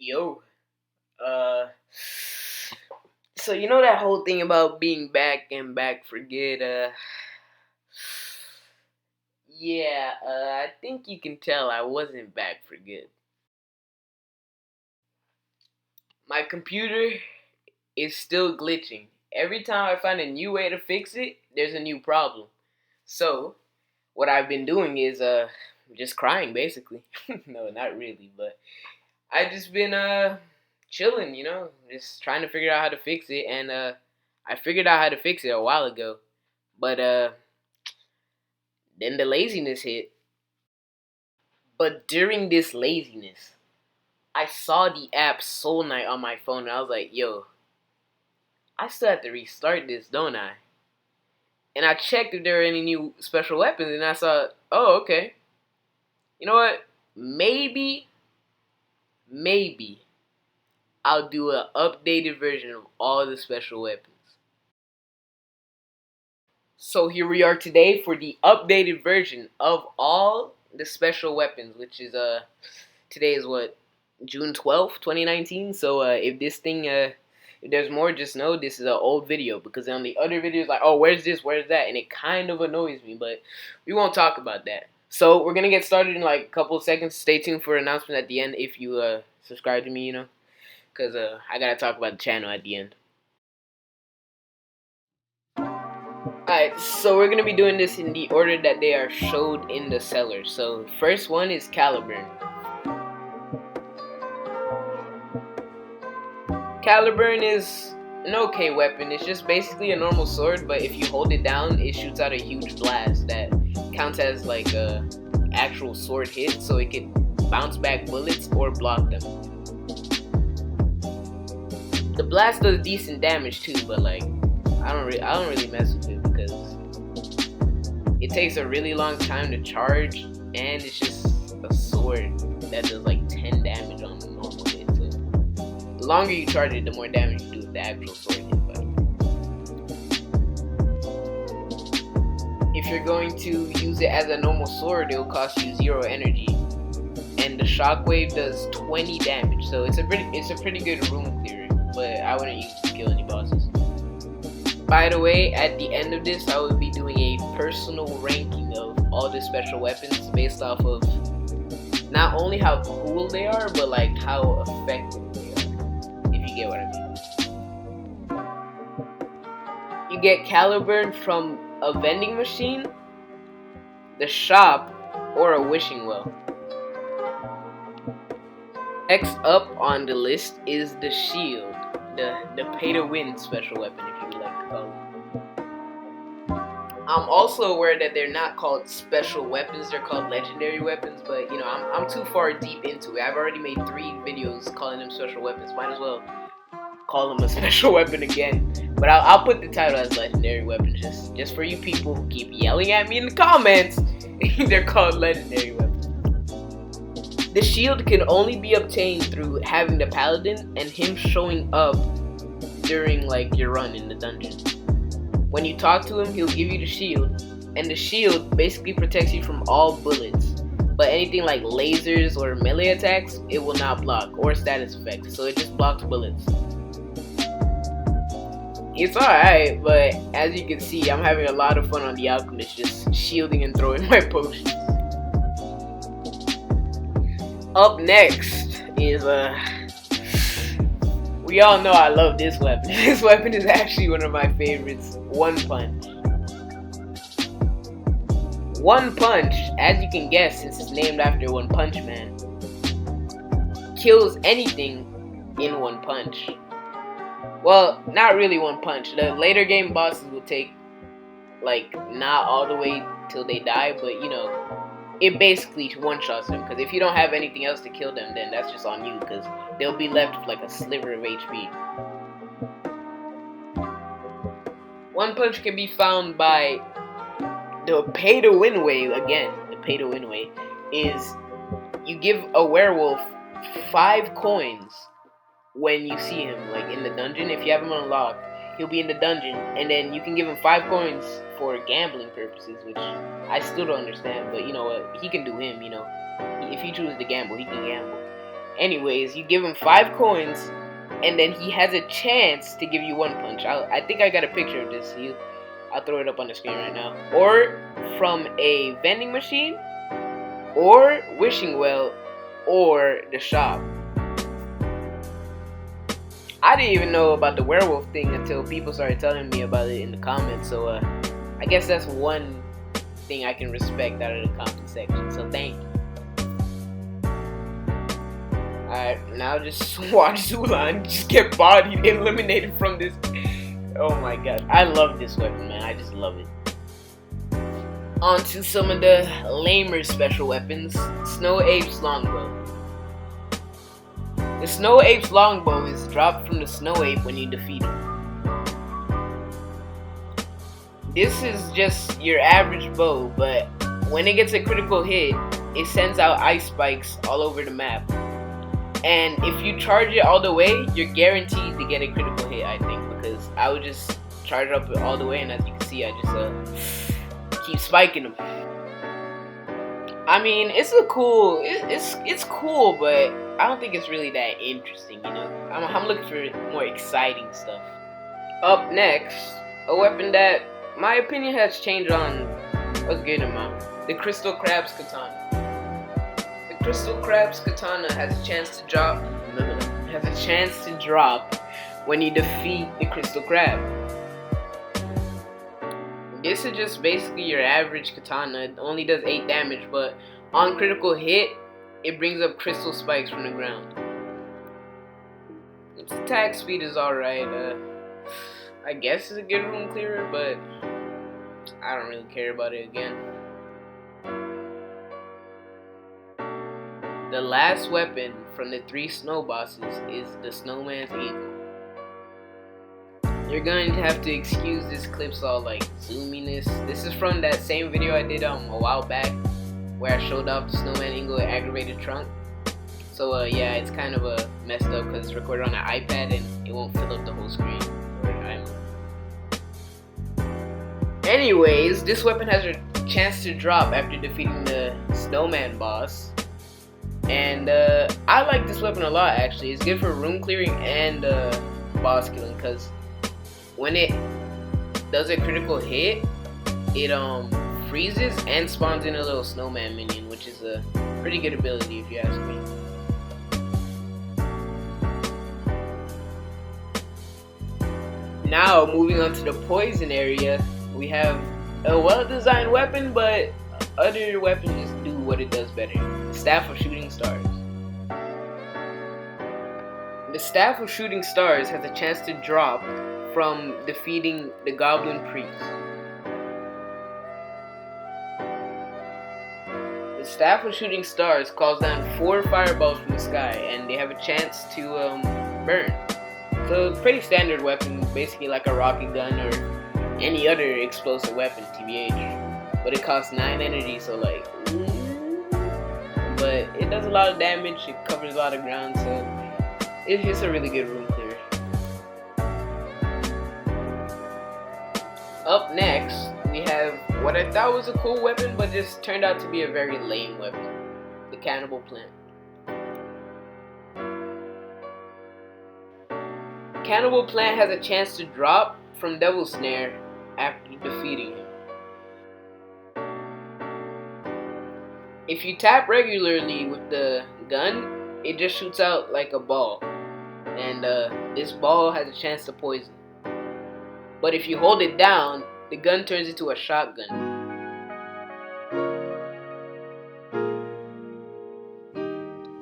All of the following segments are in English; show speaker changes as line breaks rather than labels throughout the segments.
Yo, uh, so you know that whole thing about being back and back for good. Yeah, I think you can tell I wasn't back for good. My computer is still glitching. Every time I find a new way to fix it, there's a new problem. So, what I've been doing is just crying basically. No, not really, but I just been chilling, just trying to figure out how to fix it, and I figured out how to fix it a while ago, but then the laziness hit. But during this laziness, I saw the app Soul Knight on my phone, and I was like, yo, I still have to restart this, don't I? And I checked if there were any new special weapons, and I saw, oh, okay. You know what? Maybe I'll do an updated version of all the special weapons. So here we are today for the updated version of all the special weapons, which is today is what, June 12th, 2019. So if there's more, just know this is an old video, because on the other videos like, oh, where's this, where's that, and it kind of annoys me, but we won't talk about that. So we're gonna get started in like a couple of seconds. Stay tuned for an announcement at the end if you subscribe to me, because I gotta talk about the channel at the end. Alright, so we're gonna be doing this in the order that they are showed in the seller. So first one is Caliburn. Caliburn is an okay weapon. It's just basically a normal sword, but if you hold it down, it shoots out a huge blast that counts as like a actual sword hit, so it can bounce back bullets or block them. The blast does decent damage too, but like I don't really mess with it because it takes a really long time to charge, and it's just a sword that does like 10 damage on a normal hit. So the longer you charge it, the more damage you do with the actual sword hit. But if you're going to use it as a normal sword, it will cost you 0 energy, and the shockwave does 20 damage. So it's a pretty good room clearer, but I wouldn't use it to kill any bosses. By the way, at the end of this, I will be doing a personal ranking of all the special weapons based off of not only how cool they are, but like how effective they are, if you get what I mean. You get Caliburn from a vending machine, the shop, or a wishing well. Next up on the list is the shield, the pay-to-win special weapon, if you would like to call it. I'm also aware that they're not called special weapons, they're called legendary weapons, but I'm too far deep into it. I've already made 3 videos calling them special weapons. Might as well call them a special weapon again. But I'll put the title as legendary weapons just for you people who keep yelling at me in the comments. They're called legendary weapons. The shield can only be obtained through having the paladin and him showing up during like your run in the dungeon. When you talk to him, he'll give you the shield, and the shield basically protects you from all bullets, but anything like lasers or melee attacks, it will not block, or status effects, so it just blocks bullets. It's alright, but as you can see, I'm having a lot of fun on the Alchemist, just shielding and throwing my potions. Up next is we all know I love this weapon. This weapon is actually one of my favorites. One Punch. One Punch, as you can guess since it's named after One Punch Man, kills anything in one punch. Well, not really one punch. The later game bosses will take like not all the way till they die, but it basically one-shots them, because if you don't have anything else to kill them, then that's just on you, because they'll be left with like a sliver of HP. One Punch can be found by the pay-to-win way. Again, the pay-to-win way is you give a werewolf 5 coins when you see him, like in the dungeon. If you have him unlocked, he'll be in the dungeon, and then you can give him 5 coins for gambling purposes, which I still don't understand, but you know what, he can do him, if he chooses to gamble, he can gamble. Anyways, you give him 5 coins, and then he has a chance to give you 1 punch. I think I got a picture of this. I'll throw it up on the screen right now. Or from a vending machine, or wishing well, or the shop. I didn't even know about the werewolf thing until people started telling me about it in the comments. So I guess that's one thing I can respect out of the comment section. So thank you. Alright, now just watch Zulan just get bodied, eliminated from this. Oh my god. I love this weapon, man. I just love it. On to some of the lamer special weapons. Snow Ape's Longbow. The Snow Ape's Longbow is dropped from the Snow Ape when you defeat him. This is just your average bow, but when it gets a critical hit, it sends out ice spikes all over the map. And if you charge it all the way, you're guaranteed to get a critical hit, I think, because I would just charge it up all the way, and as you can see, I just keep spiking them. I mean, it's cool, but I don't think it's really that interesting, you know. I'm looking for more exciting stuff. Up next, a weapon that my opinion has changed on a good amount: the Crystal Crab's Katana. The Crystal Crab's Katana has a chance to drop. When you defeat the Crystal Crab. This is just basically your average katana. It only does 8 damage, but on critical hit, it brings up crystal spikes from the ground. Its attack speed is alright. I guess it's a good room clearer, but I don't really care about it again. The last weapon from the 3 snow bosses is the Snowman's Eagle. You're going to have to excuse this clip's all like zoominess. This is from that same video I did a while back where I showed off the Snowman Eagle aggravated trunk. So yeah, it's kind of messed up because it's recorded on an iPad and it won't fill up the whole screen. Anyways, this weapon has a chance to drop after defeating the Snowman boss. And I like this weapon a lot actually. It's good for room clearing and boss killing, because when it does a critical hit, it freezes and spawns in a little snowman minion, which is a pretty good ability if you ask me. Now moving on to the poison area, we have a well-designed weapon, but other weapons just do what it does better. The Staff of Shooting Stars. The Staff of Shooting Stars has a chance to drop from defeating the Goblin Priest. The Staff of Shooting Stars calls down 4 fireballs from the sky, and they have a chance to burn. So pretty standard weapon, basically like a rocket gun or any other explosive weapon, TBH. But it costs 9 energy, so like, but it does a lot of damage, it covers a lot of ground, so it's a really good room clear. Up next, we have what I thought was a cool weapon, but just turned out to be a very lame weapon. The Cannibal Plant. Cannibal Plant has a chance to drop from Devil's Snare after defeating him. If you tap regularly with the gun, it just shoots out like a ball. And this ball has a chance to poison. But if you hold it down, the gun turns into a shotgun.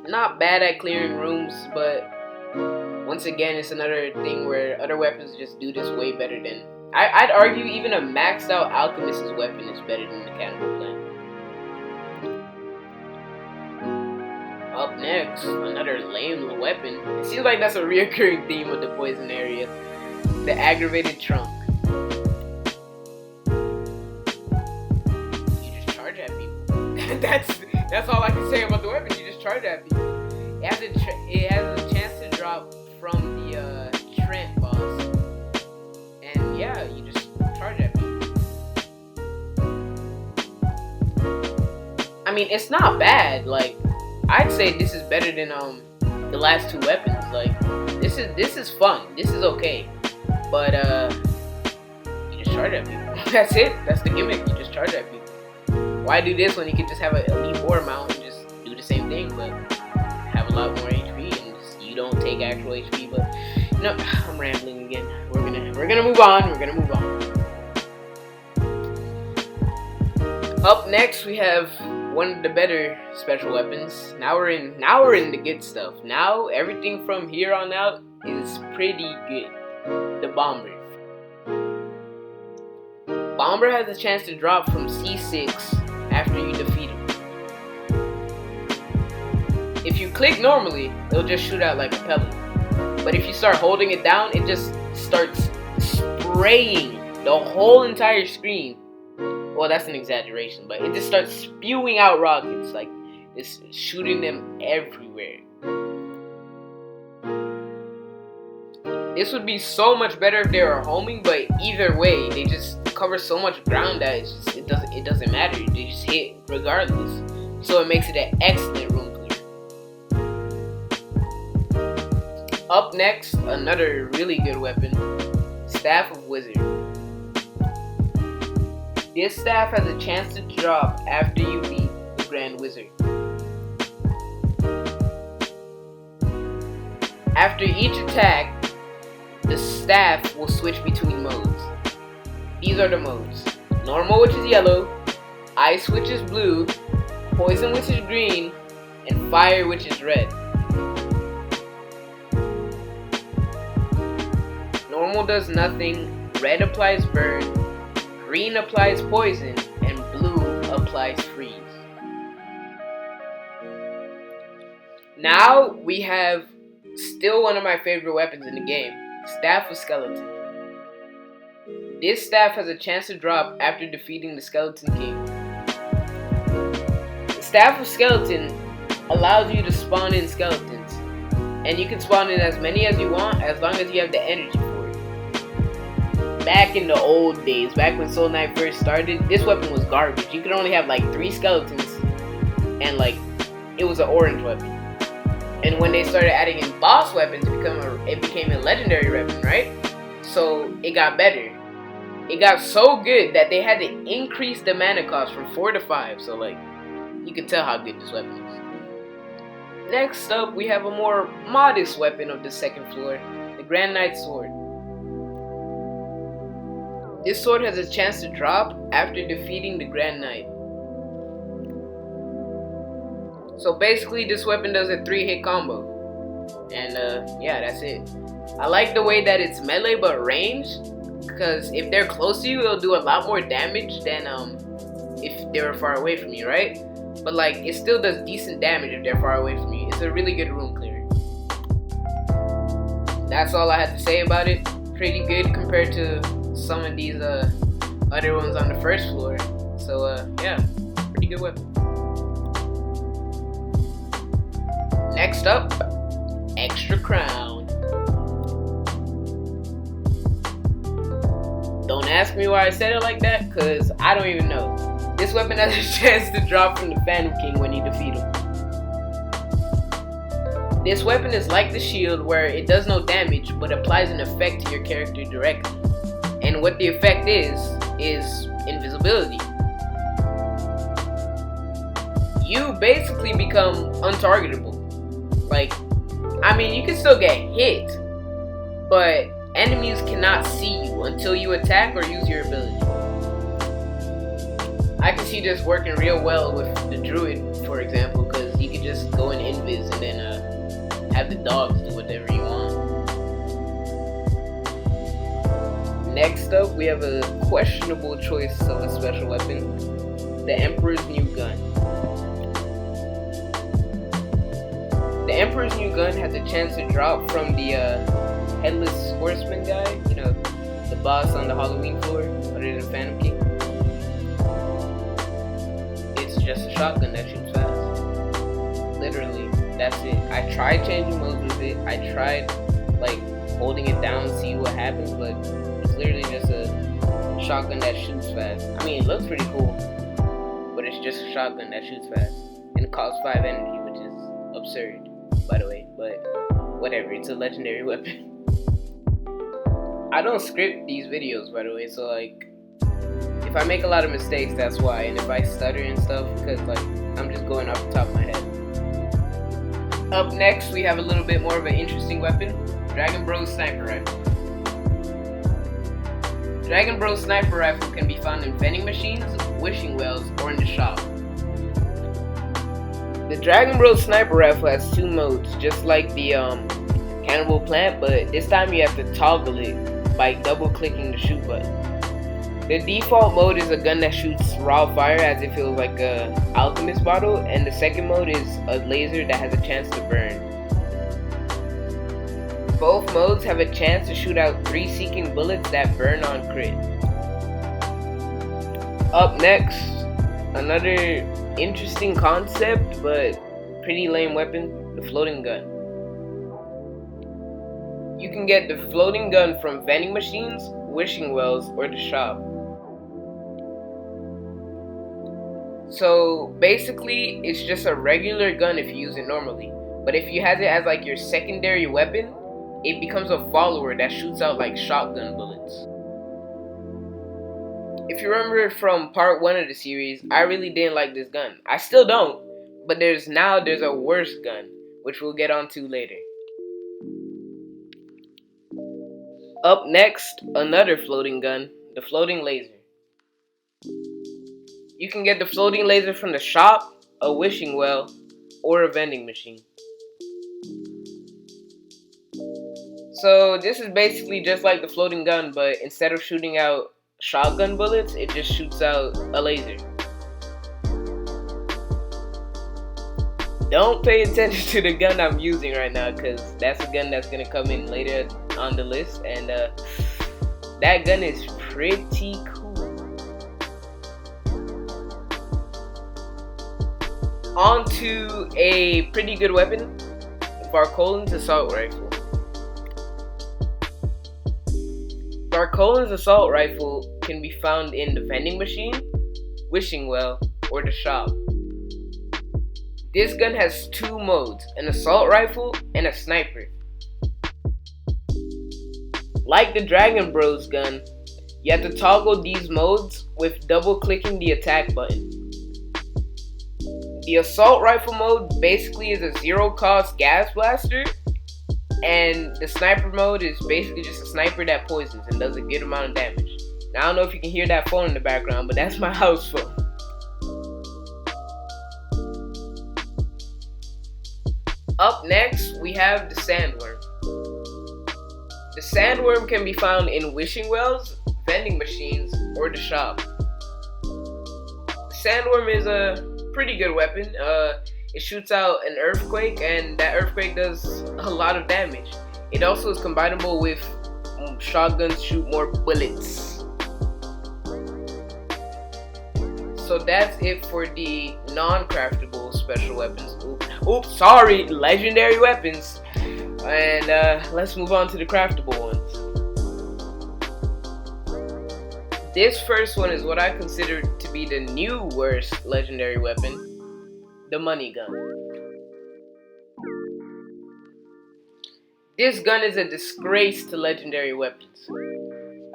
Not bad at clearing rooms, but once again, it's another thing where other weapons just do this way better than... I'd argue even a maxed out alchemist's weapon is better than the Cannibal Plant. Up next, another lame weapon. It seems like that's a reoccurring theme with the poison area. The Aggravated Trunk. You just charge at people. That's all I can say about the weapon. You just charge at people. It has a chance to drop from the Trent boss. And yeah, you just charge at people. I mean, it's not bad. Like, I'd say this is better than the last two weapons. Like, this is fun. This is okay. But you just charge at people. That's it. That's the gimmick. You just charge at people. Why do this when you can just have an elite war mount and just do the same thing, but have a lot more HP and just, you don't take actual HP? But no, I'm rambling again. We're gonna move on. We're gonna move on. Up next, we have one of the better special weapons. Now we're in the good stuff. Now everything from here on out is pretty good. The Bomber. Bomber has a chance to drop from C6 after you defeat him. If you click normally, it'll just shoot out like a pellet. But if you start holding it down, it just starts spraying the whole entire screen. Well, that's an exaggeration, but it just starts spewing out rockets, like it's shooting them everywhere. This would be so much better if they were homing, but either way, they just cover so much ground that it doesn't matter. They just hit regardless. So it makes it an excellent room clear. Up next, another really good weapon, Staff of Wizard. This staff has a chance to drop after you beat the Grand Wizard. After each attack, the staff will switch between modes. These are the modes: Normal, which is yellow, Ice, which is blue, Poison, which is green, and Fire, which is red. Normal does nothing, red applies burn, green applies poison, and blue applies freeze. Now we have still one of my favorite weapons in the game, Staff of Skeleton. This staff has a chance to drop after defeating the Skeleton King. The Staff of Skeleton allows you to spawn in skeletons, and you can spawn in as many as you want as long as you have the energy for it. Back in the old days, back when Soul Knight first started, this weapon was garbage. You could only have like 3 skeletons, and like it was an orange weapon. And when they started adding in boss weapons, it became a legendary weapon, right? So it got better. It got so good that they had to increase the mana cost from 4 to 5. So like, you can tell how good this weapon is. Next up, we have a more modest weapon of the second floor, the Grand Knight Sword. This sword has a chance to drop after defeating the Grand Knight. So basically, this weapon does a 3-hit combo. And yeah, that's it. I like the way that it's melee but ranged, because if they're close to you, it'll do a lot more damage than if they were far away from you, right? But like, it still does decent damage if they're far away from you. It's a really good room clearer. That's all I had to say about it. Pretty good compared to some of these other ones on the first floor. So yeah, pretty good weapon. Next up, Extra Crown. Don't ask me why I said it like that, cause I don't even know. This weapon has a chance to drop from the Phantom King when you defeat him. This weapon is like the shield, where it does no damage but applies an effect to your character directly. And what the effect is invisibility. You basically become untargetable. Like, I mean, you can still get hit, but enemies cannot see you until you attack or use your ability. I can see this working real well with the Druid, for example, because you can just go in invis and then have the dogs do whatever you want. Next up, we have a questionable choice of a special weapon, the Emperor's New Gun. The Emperor's New Gun has a chance to drop from the Headless Horseman guy, you know, the boss on the Halloween floor, other than Phantom King. It's just a shotgun that shoots fast. Literally, that's it. I tried changing modes with it. I tried, like, holding it down to see what happens, but it's literally just a shotgun that shoots fast. I mean, it looks pretty cool, but it's just a shotgun that shoots fast. And it costs 5 energy, which is absurd. by the way, but whatever, it's a legendary weapon. I don't script these videos, by the way, so like, if I make a lot of mistakes, that's why, and if I stutter and stuff, because like, I'm just going off the top of my head. Up next, we have a little bit more of an interesting weapon, Dragon Bros Sniper Rifle. Dragon Bros Sniper Rifle can be found in vending machines, wishing wells, or in the shop. The Dragon Bros Sniper Rifle has two modes, just like the Cannibal Plant, but this time you have to toggle it by double clicking the shoot button. The default mode is a gun that shoots raw fire as if it was like a alchemist bottle, and the second mode is a laser that has a chance to burn. Both modes have a chance to shoot out 3 seeking bullets that burn on crit. Up next, another interesting concept but pretty lame weapon, the floating gun. You can get the floating gun from vending machines, wishing wells, or the shop. So basically, it's just a regular gun if you use it normally. But if you have it as like your secondary weapon, it becomes a follower that shoots out like shotgun bullets. If you remember from part 1 of the series, I really didn't like this gun. I still don't, but there's a worse gun, which we'll get onto later. Up next, another floating gun, the floating laser. You can get the floating laser from the shop, a wishing well, or a vending machine. So this is basically just like the floating gun, but instead of shooting out shotgun bullets, it just shoots out a laser. Don't pay attention to the gun I'm using right now, because that's a gun that's going to come in later on the list, and that gun is pretty cool. On to a pretty good weapon, Varcolin's assault rifle. Varcolin's assault rifle can be found in the vending machine, wishing well, or the shop. This gun has 2 modes, an assault rifle and a sniper. Like the Dragon Bros gun, you have to toggle these modes with double clicking the attack button. The assault rifle mode basically is a 0-cost gas blaster, and the sniper mode is basically just a sniper that poisons and does a good amount of damage. Now, I don't know if you can hear that phone in the background, but that's my house phone. Up next, we have the sandworm. The sandworm can be found in wishing wells, vending machines, or the shop. The sandworm is a pretty good weapon. It shoots out an earthquake, and that earthquake does a lot of damage. It also is combinable with shotguns, shoot more bullets. So that's it for the non-craftable special weapons. Sorry, legendary weapons. And let's move on to the craftable ones. This first one is what I consider to be the new worst legendary weapon, the money gun. This gun is a disgrace to legendary weapons,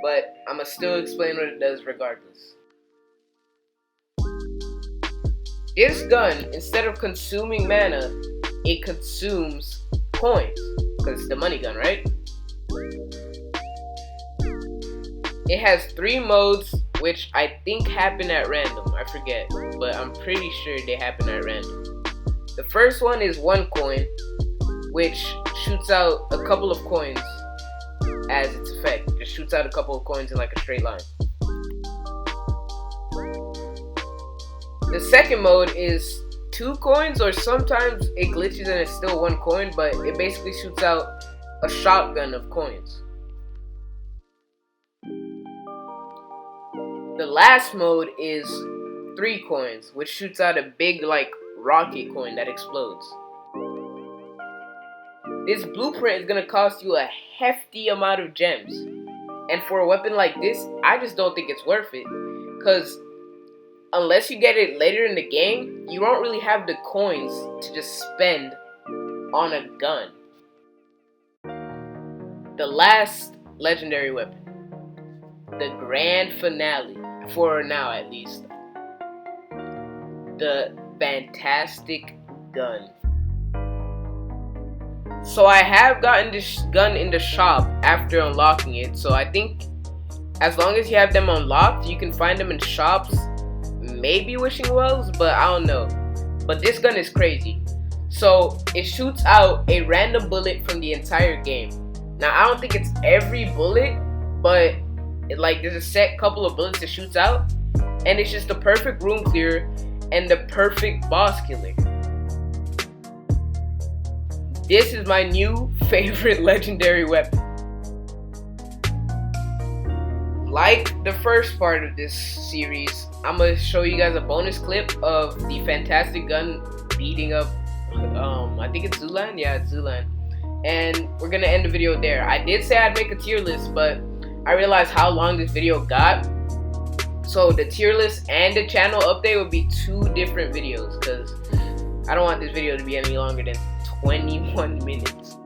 but I'ma still explain what it does regardless. This gun, instead of consuming mana, it consumes coins, because it's the money gun, right? It has 3 modes, which I think happen at random. I forget, but I'm pretty sure they happen at random. The first one is 1 coin, which shoots out a couple of coins as its effect. It just shoots out a couple of coins in like a straight line. The second mode is 2 coins, or sometimes it glitches and it's still 1 coin, but it basically shoots out a shotgun of coins. The last mode is 3 coins, which shoots out a big like rocket coin that explodes. This blueprint is gonna cost you a hefty amount of gems, and for a weapon like this, I just don't think it's worth it, because unless you get it later in the game, you don't really have the coins to just spend on a gun. The last legendary weapon. The grand finale, for now at least. The fantastic gun. So I have gotten this gun in the shop after unlocking it, so I think as long as you have them unlocked, you can find them in shops, maybe Wishing Wells, but I don't know. But this gun is crazy. So it shoots out a random bullet from the entire game. Now I don't think it's every bullet, but there's a set couple of bullets it shoots out, and it's just the perfect room clearer and the perfect boss killer. This is my new favorite legendary weapon. Like the first part of this series, I'm gonna show you guys a bonus clip of the fantastic gun beating up, I think it's Zulan? Yeah, it's Zulan. And we're gonna end the video there. I did say I'd make a tier list, but I realized how long this video got. So the tier list and the channel update would be 2 different videos, because I don't want this video to be any longer than 21 minutes.